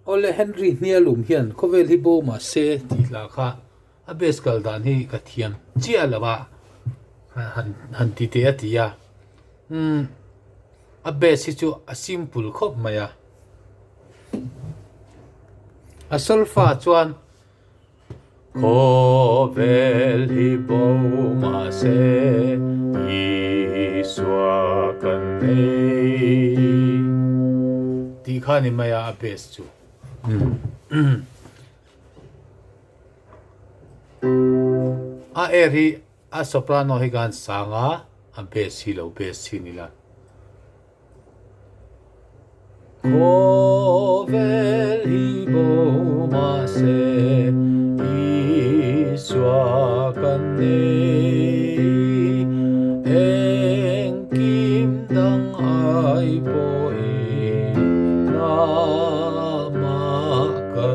ole Henry nialum hian Khawvel hi bo mahse ti la kha a bes kal dan hi ka thiam chia lawa han ti te atia a bes hi chu a simple khop maya a solfa chuan Khawvel hi bo mahse iswa kan nei ti khani maya a bes chu a eri a soprano hi gan sanga a bes hi lo bes hi ni la Khawvel hi bo mahse iswa kan nei eng kim dang ai po i na ma ka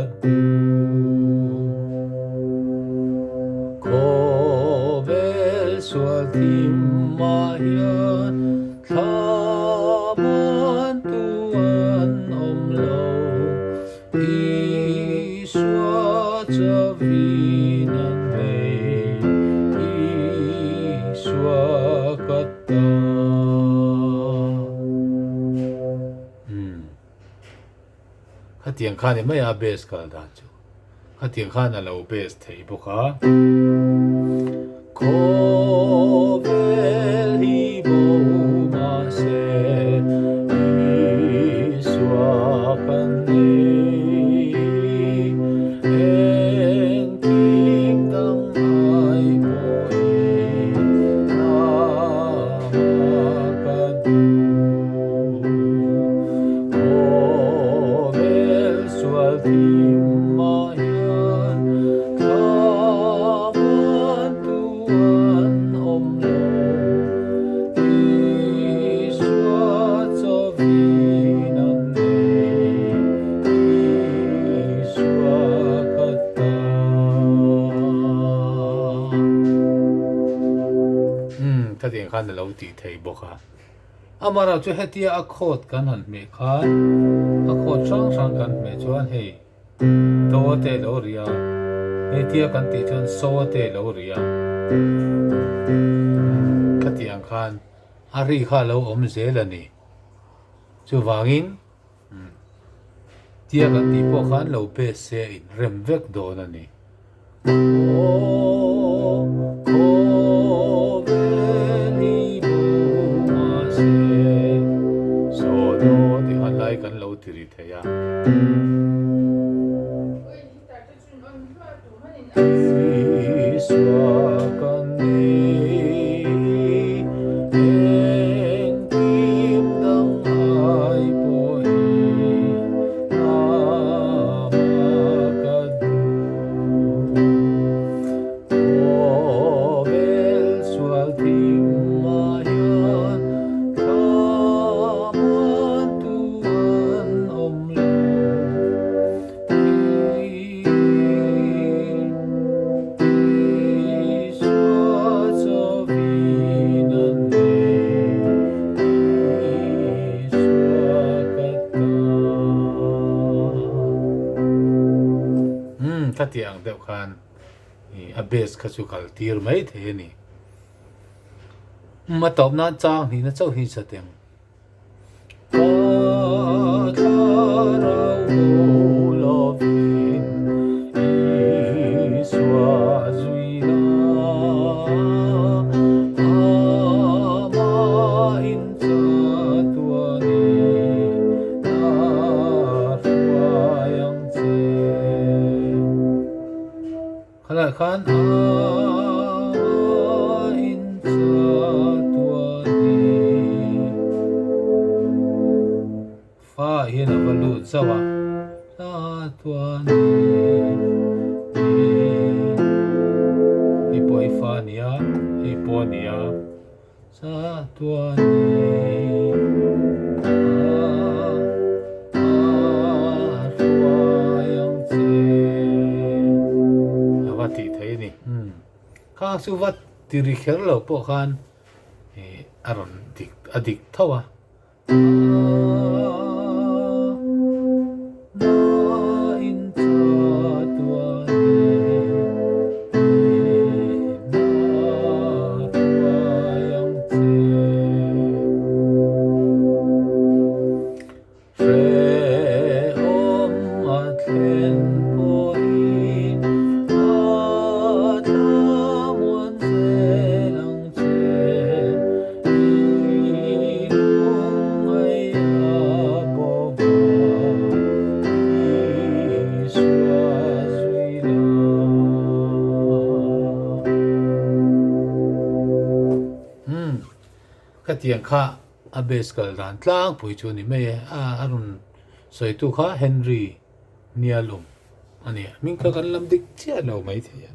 Khawvel sual tim ma hian thaman tuan om lo iswa chavin an nei iswa kata khatiang khan mai a bes kal dan chu khatiang khan a lo bes thei boka Khawvel hi bo mahse iswa kan nei eng kim dang ai po i na ma ka du Khawvel sual tim ma hian thaman tuan om lo iswa chavin an nei iswa kata ta ding khan lo ti thei boka amara chu hetia a khot kan han me khan a khot sang sang kan me chuan hei to te lo ria hetia kan ti chuan so te lo ria khatiang khan a ri kha lo om zel ani chu wangin tia kan ti po khan lo pe se in rem vek don ani Khawvel hi bo mahse so do ti han lai kan lo tiri theya iswa kan nei eng kim dang ai po i na ma ka du Khawvel sual tim ma hian thaman tuan om lo iswa chavin an nei iswa kata khatiang deuh khan a bes kha chu kal tir mai the ni ma top na chang ni na chau hi chatem ka tharau lovin iswa zuina ama in chatuani na ruayang che khala khan in chatuani fa hian a valu chawa chatuani ipoi fa nia ipo nia chatuani ruayang che awati thei ni kha su wat tiri kher lo po khan aron dik adik thawa Re om at len pori at lamuan selang che ilung ay abova iswazwila. Katiang ka abes kal dan tlang pui chu ni me arun soi tu kha Henry nialum ani min ka kan lam dik chia lo mai thia